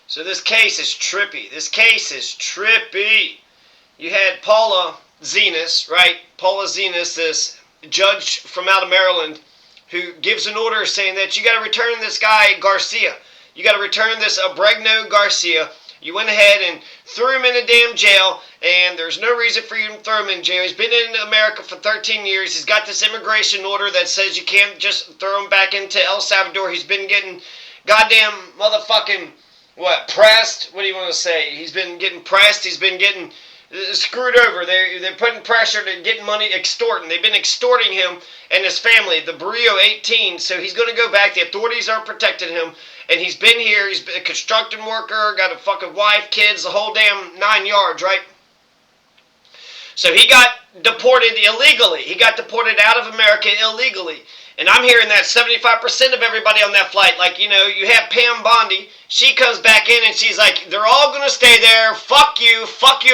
So this case is trippy. This case is trippy. You had Paula Zenas, right? Paula Zenas, this judge from out of Maryland, who gives an order saying that you got to return this guy Garcia. You got to return this Abregno Garcia. You went ahead and threw him in a damn jail, and there's no reason for you to throw him in jail. He's been in America for 13 years. He's got this immigration order that says you can't just throw him back into El Salvador. He's been getting goddamn motherfucking, pressed? What do you want to say? He's been getting pressed. He's been getting screwed over. They're putting pressure to get money, extorting. They've been extorting him and his family, the Barrio 18. So he's going to go back. The authorities aren't protecting him. And he's been here. He's been a construction worker, got a fucking wife, kids, the whole damn 9 yards, right? So he got deported illegally. He got deported out of America illegally. And I'm hearing that 75% of everybody on that flight, like, you have Pam Bondi. She comes back in and she's like, they're all going to stay there. Fuck you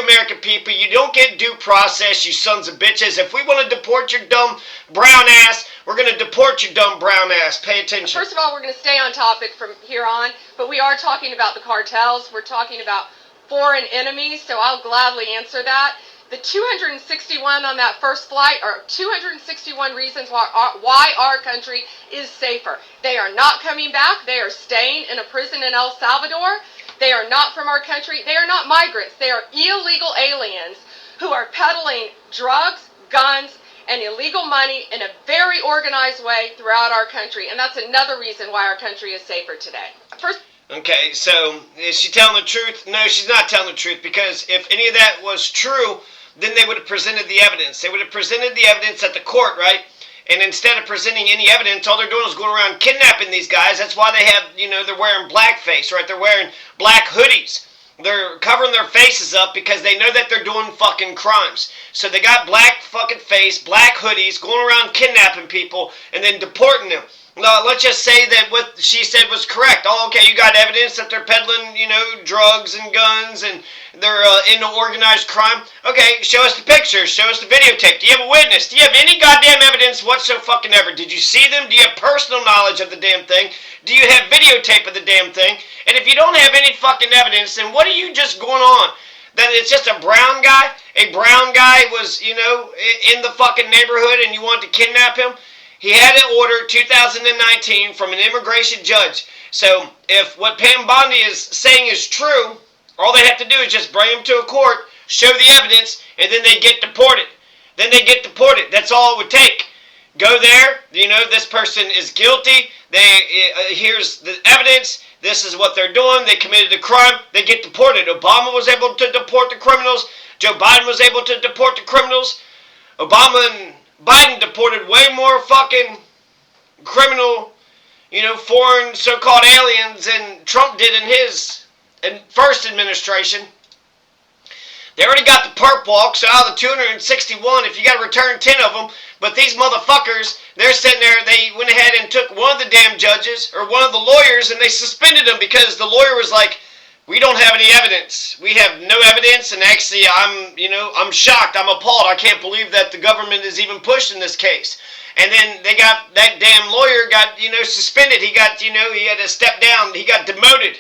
American people. You don't get due process, you sons of bitches. If we want to deport your dumb brown ass, we're going to deport your dumb brown ass. Pay attention. First of all, we're going to stay on topic from here on, but we are talking about the cartels. We're talking about foreign enemies, so I'll gladly answer that. The 261 on that first flight are 261 reasons why our country is safer. They are not coming back. They are staying in a prison in El Salvador. They are not from our country. They are not migrants. They are illegal aliens who are peddling drugs, guns, and illegal money in a very organized way throughout our country. And that's another reason why our country is safer today. Okay, so is she telling the truth? No, she's not telling the truth, because if any of that was true, then they would have presented the evidence. They would have presented the evidence at the court, right? And instead of presenting any evidence, all they're doing is going around kidnapping these guys. That's why they have, they're wearing blackface, right? They're wearing black hoodies. They're covering their faces up because they know that they're doing fucking crimes. So they got black fucking face, black hoodies, going around kidnapping people and then deporting them. Let's just say that what she said was correct. Oh, okay, you got evidence that they're peddling, drugs and guns and they're into organized crime. Okay, show us the pictures. Show us the videotape. Do you have a witness? Do you have any goddamn evidence whatsoever? Did you see them? Do you have personal knowledge of the damn thing? Do you have videotape of the damn thing? And if you don't have any fucking evidence, then what are you just going on? That it's just a brown guy? A brown guy was, in the fucking neighborhood and you want to kidnap him? He had an order 2019 from an immigration judge. So if what Pam Bondi is saying is true, all they have to do is just bring him to a court, show the evidence, and then they get deported. That's all it would take. Go there, this person is guilty. Here's the evidence. This is what they're doing. They committed a crime. They get deported. Obama was able to deport the criminals. Joe Biden was able to deport the criminals. Obama and Biden deported way more fucking criminal, foreign so-called aliens than Trump did in his first administration. They already got the perp walk, so out of the 261, if you got to return 10 of them, but these motherfuckers, they're sitting there, they went ahead and took one of the damn judges, or one of the lawyers, and they suspended him because the lawyer was like, we don't have any evidence. We have no evidence, and actually, I'm shocked. I'm appalled. I can't believe that the government is even pushing this case. And then they got, that damn lawyer got, suspended. He got, he had to step down. He got demoted.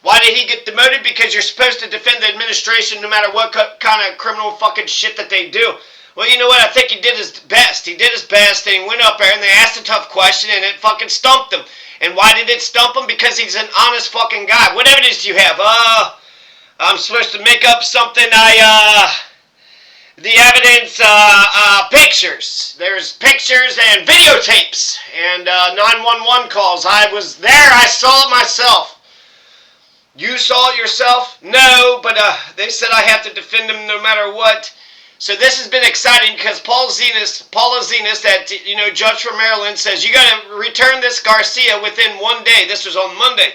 Why did he get demoted? Because you're supposed to defend the administration no matter what kind of criminal fucking shit that they do. Well, you know what? I think he did his best. He did his best, and he went up there, and they asked a tough question, and it fucking stumped him. And why did it stump him? Because he's an honest fucking guy. What evidence do you have? I'm supposed to make up something. The evidence, pictures. There's pictures and videotapes and 911 calls. I was there. I saw it myself. You saw it yourself? No, but they said I have to defend him no matter what. So this has been exciting because Paula Zenas, that, judge from Maryland, says you got to return this Garcia within 1 day. This was on Monday.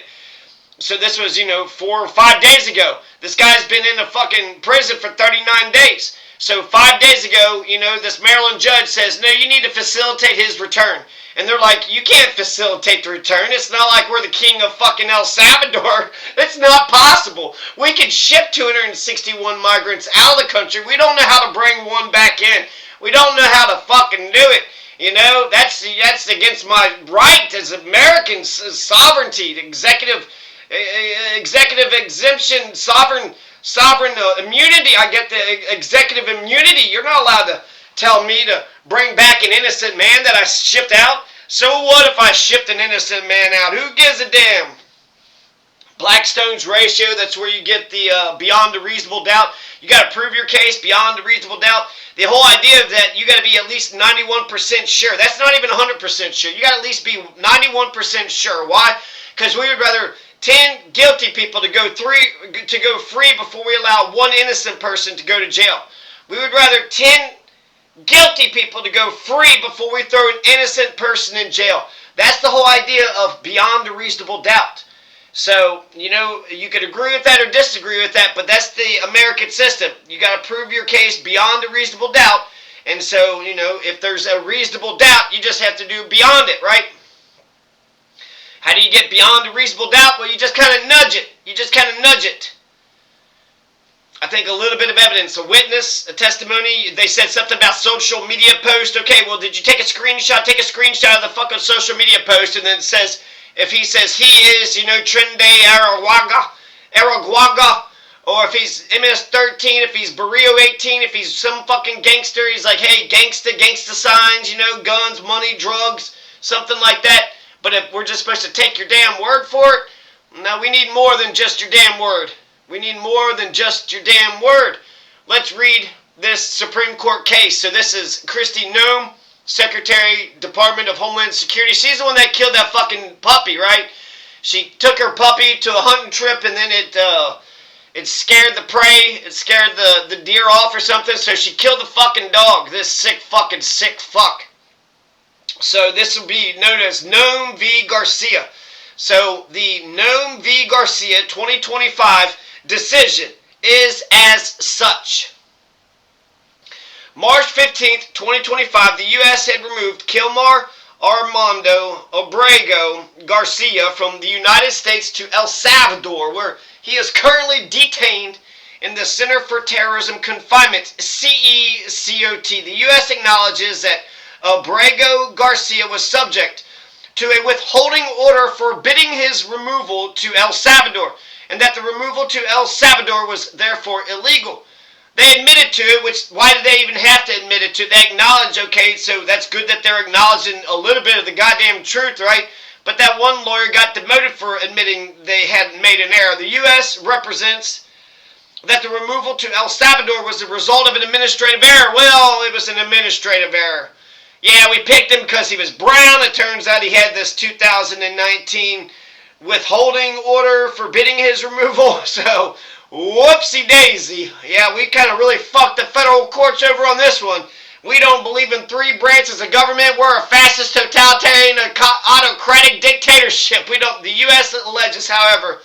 So this was, 4 or 5 days ago. This guy's been in a fucking prison for 39 days. So 5 days ago, this Maryland judge says, no, you need to facilitate his return. And they're like, you can't facilitate the return. It's not like we're the king of fucking El Salvador. It's not possible. We can ship 261 migrants out of the country. We don't know how to bring one back in. We don't know how to fucking do it. That's against my right as Americans, sovereignty, executive executive exemption, sovereign immunity. I get the executive immunity. You're not allowed to tell me to bring back an innocent man that I shipped out. So what if I shipped an innocent man out? Who gives a damn? Blackstone's ratio, that's where you get the beyond a reasonable doubt. You got to prove your case beyond a reasonable doubt. The whole idea of that, you got to be at least 91% sure. That's not even 100% sure. You got to at least be 91% sure. Why? Because we would rather 10 guilty people to go free before we allow one innocent person to go to jail. We would rather 10 guilty people to go free before we throw an innocent person in jail. That's the whole idea of beyond a reasonable doubt. So, you could agree with that or disagree with that, but that's the American system. You got to prove your case beyond a reasonable doubt. And so, if there's a reasonable doubt, you just have to do beyond it, right? How do you get beyond a reasonable doubt? Well, you just kind of nudge it. I think a little bit of evidence, a witness, a testimony. They said something about social media post. Okay, well, did you take a screenshot? Take a screenshot of the fucking social media post, and then it says, if he says he is, Trinde Araguaga, or if he's MS-13, if he's Barrio 18, if he's some fucking gangster, he's like, hey, gangsta signs, guns, money, drugs, something like that. But if we're just supposed to take your damn word for it, no, we need more than just your damn word. We need more than just your damn word. Let's read this Supreme Court case. So this is Kristi Noem, Secretary, Department of Homeland Security. She's the one that killed that fucking puppy, right? She took her puppy to a hunting trip, and then it scared the prey. It scared the deer off or something, so she killed the fucking dog. This sick fuck. So this will be known as Noem v. Garcia. So the Noem v. Garcia 2025 decision is as such. March 15th, 2025, the U.S. had removed Kilmar Armando Abrego Garcia from the United States to El Salvador, where he is currently detained in the Center for Terrorism Confinement, CECOT. The U.S. acknowledges that Abrego Garcia was subject to a withholding order forbidding his removal to El Salvador, and that the removal to El Salvador was therefore illegal. They admitted to it, which, why did they even have to admit it to? They acknowledge, okay, so that's good that they're acknowledging a little bit of the goddamn truth, right? But that one lawyer got demoted for admitting they had made an error. The U.S. represents that the removal to El Salvador was the result of an administrative error. Well, it was an administrative error. Yeah, we picked him because he was brown. It turns out he had this 2019 withholding order forbidding his removal. So, whoopsie daisy. Yeah, we kind of really fucked the federal courts over on this one. We don't believe in three branches of government. We're a fascist, totalitarian, autocratic dictatorship. We don't. The U.S. alleges, however,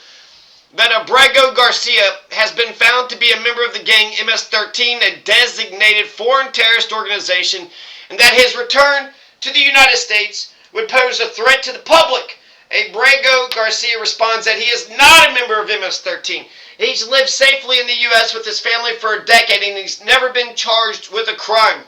that Abrego Garcia has been found to be a member of the gang MS-13, a designated foreign terrorist organization, and that his return to the United States would pose a threat to the public. Abrego Garcia responds that he is not a member of MS-13. He's lived safely in the U.S. with his family for a decade, and he's never been charged with a crime.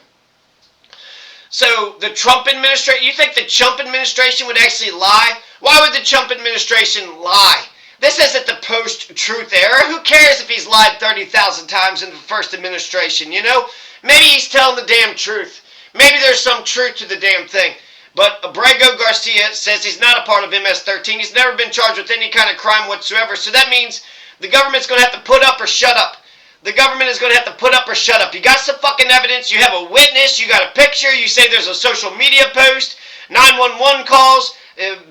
So, the Trump administration, you think the Trump administration would actually lie? Why would the Trump administration lie? This isn't the post-truth era. Who cares if he's lied 30,000 times in the first administration, Maybe he's telling the damn truth. Maybe there's some truth to the damn thing. But Abrego Garcia says he's not a part of MS-13. He's never been charged with any kind of crime whatsoever. So that means the government's going to have to put up or shut up. The government is going to have to put up or shut up. You got some fucking evidence. You have a witness. You got a picture. You say there's a social media post. 911 calls.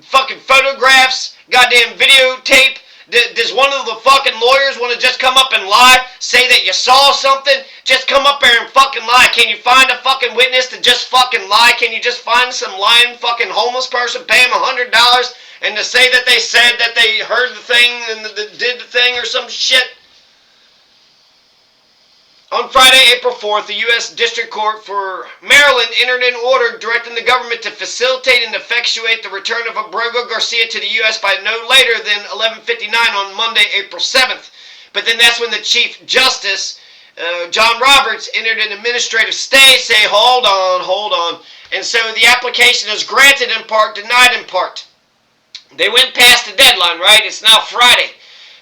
Fucking photographs. Goddamn videotape. Does one of the fucking lawyers want to just come up and lie? Say that you saw something? Just come up there and fucking lie. Can you find a fucking witness to just fucking lie? Can you just find some lying fucking homeless person, pay him $100, and to say that they said that they heard the thing and did the thing or some shit? On Friday, April 4th, the U.S. District Court for Maryland entered an order directing the government to facilitate and effectuate the return of Abrego Garcia to the U.S. by no later than 11:59 on Monday, April 7th. But then that's when the Chief Justice, John Roberts, entered an administrative stay, say, hold on. And so the application is granted in part, denied in part. They went past the deadline, right? It's now Friday.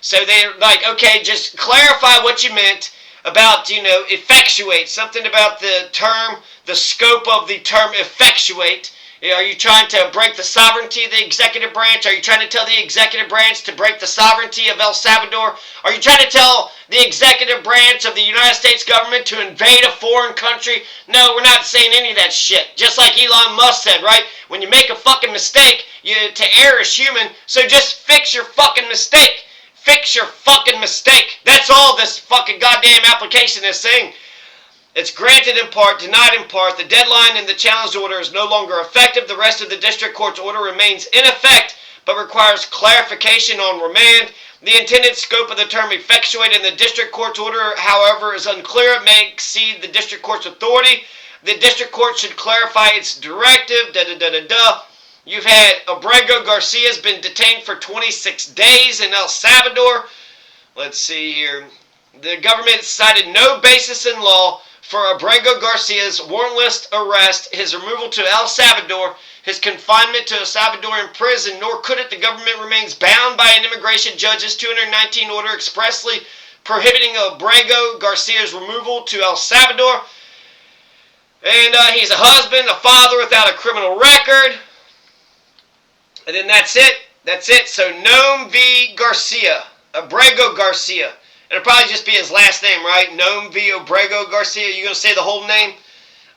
So they're like, okay, just clarify what you meant about, effectuate. Something about the term, the scope of the term effectuate. Are you trying to break the sovereignty of the executive branch? Are you trying to tell the executive branch to break the sovereignty of El Salvador? Are you trying to tell the executive branch of the United States government to invade a foreign country? No, we're not saying any of that shit. Just like Elon Musk said, right? When you make a fucking mistake, to err is human, so just fix your fucking mistake. Fix your fucking mistake. That's all this fucking goddamn application is saying. It's granted in part, denied in part. The deadline in the challenge order is no longer effective. The rest of the district court's order remains in effect, but requires clarification on remand. The intended scope of the term effectuate in the district court's order, however, is unclear. It may exceed the district court's authority. The district court should clarify its directive. You've had Abrego Garcia has been detained for 26 days in El Salvador. Let's see here. The government cited no basis in law for Abrego Garcia's warrantless arrest, his removal to El Salvador, his confinement to a Salvadoran prison, nor could it. The government remains bound by an immigration judge's 219 order expressly prohibiting Abrego Garcia's removal to El Salvador. And he's a husband, a father without a criminal record. And then that's it. That's it. So Noem v. Garcia. Abrego Garcia. It'll probably just be his last name, right? Noem v. Abrego Garcia. You going to say the whole name?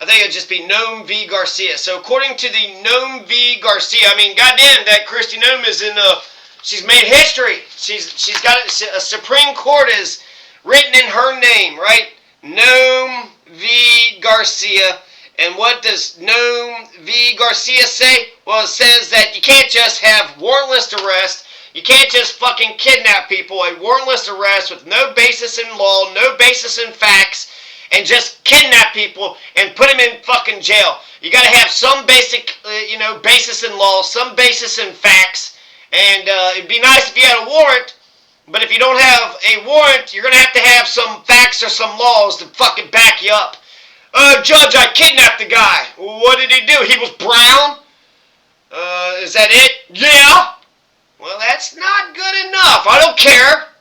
I think it'll just be Noem v. Garcia. So according to the Noem v. Garcia, I mean, goddamn, that Kristi Noem is in, she's made history. She's got a Supreme Court is written in her name, right? Noem v. Garcia. And what does Noem v. Garcia say? Well, it says that you can't just have warrantless arrest. You can't just fucking kidnap people. A warrantless arrest with no basis in law, no basis in facts, and just kidnap people and put them in fucking jail. You got to have some basic, basis in law, some basis in facts. And it'd be nice if you had a warrant. But if you don't have a warrant, you're going to have some facts or some laws to fucking back you up. Judge, I kidnapped the guy. What did he do? He was brown? Is that it? Yeah. Well, that's not good enough. I don't care.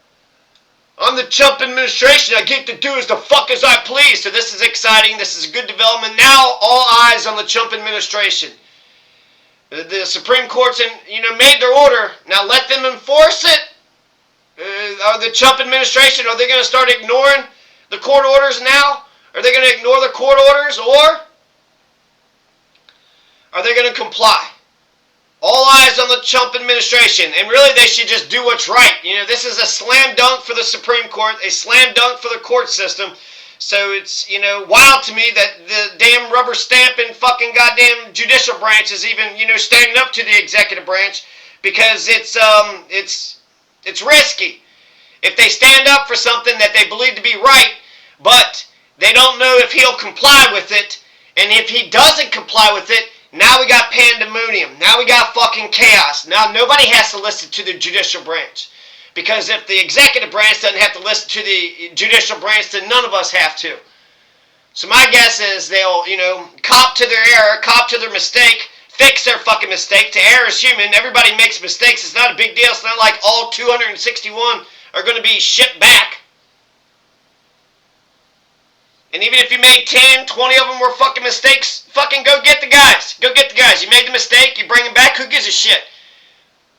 I'm the Trump administration. I get to do as the fuck as I please. So this is exciting. This is a good development. Now, all eyes on the Trump administration. The Supreme Court's made their order. Now let them enforce it. Are the Trump administration, are they going to start ignoring the court orders now? Are they going to ignore the court orders, or are they going to comply? All eyes on the Trump administration, and really they should just do what's right. This is a slam dunk for the Supreme Court, a slam dunk for the court system. So it's, wild to me that the damn rubber stamping fucking goddamn judicial branch is even, standing up to the executive branch, because it's risky. If they stand up for something that they believe to be right, but they don't know if he'll comply with it, and if he doesn't comply with it, now we got pandemonium. Now we got fucking chaos. Now nobody has to listen to the judicial branch. Because if the executive branch doesn't have to listen to the judicial branch, then none of us have to. So my guess is they'll, cop to their error, cop to their mistake, fix their fucking mistake. To err is human. Everybody makes mistakes. It's not a big deal. It's not like all 261 are going to be shipped back. And even if you made 10, 20 of them were fucking mistakes, fucking go get the guys. Go get the guys. You made the mistake, you bring them back, who gives a shit?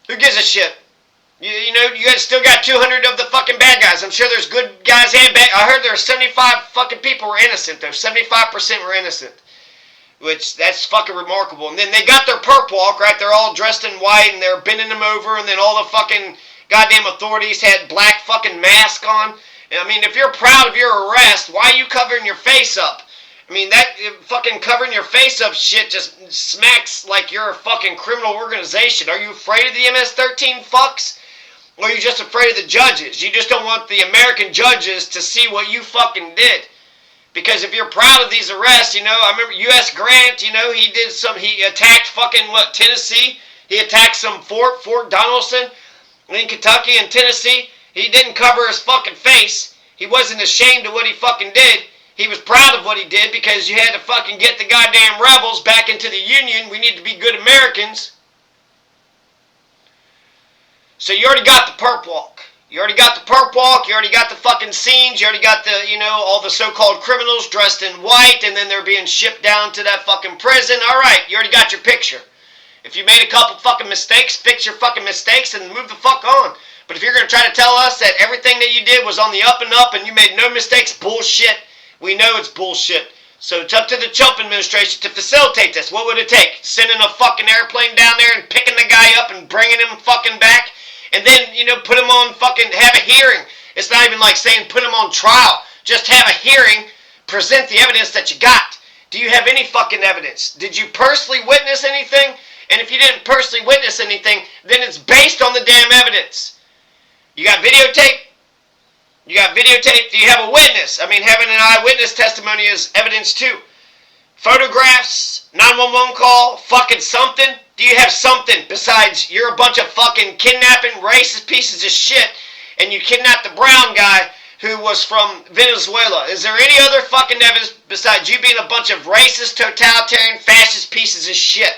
Who gives a shit? You guys still got 200 of the fucking bad guys. I'm sure there's good guys and bad. I heard there were 75 fucking people were innocent, though. 75% were innocent. Which, that's fucking remarkable. And then they got their perp walk, right? They're all dressed in white, and they're bending them over, and then all the fucking goddamn authorities had black fucking masks on. I mean, if you're proud of your arrest, why are you covering your face up? I mean, that fucking covering your face up shit just smacks like you're a fucking criminal organization. Are you afraid of the MS-13 fucks? Or are you just afraid of the judges? You just don't want the American judges to see what you fucking did. Because if you're proud of these arrests, I remember U.S. Grant, he attacked fucking, Tennessee? He attacked some Fort Donelson in Kentucky and Tennessee. He didn't cover his fucking face. He wasn't ashamed of what he fucking did. He was proud of what he did because you had to fucking get the goddamn rebels back into the Union. We need to be good Americans. So you already got the perp walk. You already got the perp walk. You already got the fucking scenes. You already got the, all the so-called criminals dressed in white, and then they're being shipped down to that fucking prison. All right, you already got your picture. If you made a couple fucking mistakes, fix your fucking mistakes and move the fuck on. But if you're going to try to tell us that everything that you did was on the up and up and you made no mistakes, bullshit. We know it's bullshit. So it's up to the Trump administration to facilitate this. What would it take? Sending a fucking airplane down there and picking the guy up and bringing him fucking back? And then, put him on fucking, have a hearing. It's not even like saying put him on trial. Just have a hearing, present the evidence that you got. Do you have any fucking evidence? Did you personally witness anything? And if you didn't personally witness anything, then it's based on the damn evidence. You got videotape? You got videotape? Do you have a witness? I mean, having an eyewitness testimony is evidence too. Photographs, 911 call, fucking something? Do you have something besides you're a bunch of fucking kidnapping racist pieces of shit and you kidnapped the brown guy who was from Venezuela? Is there any other fucking evidence besides you being a bunch of racist, totalitarian, fascist pieces of shit?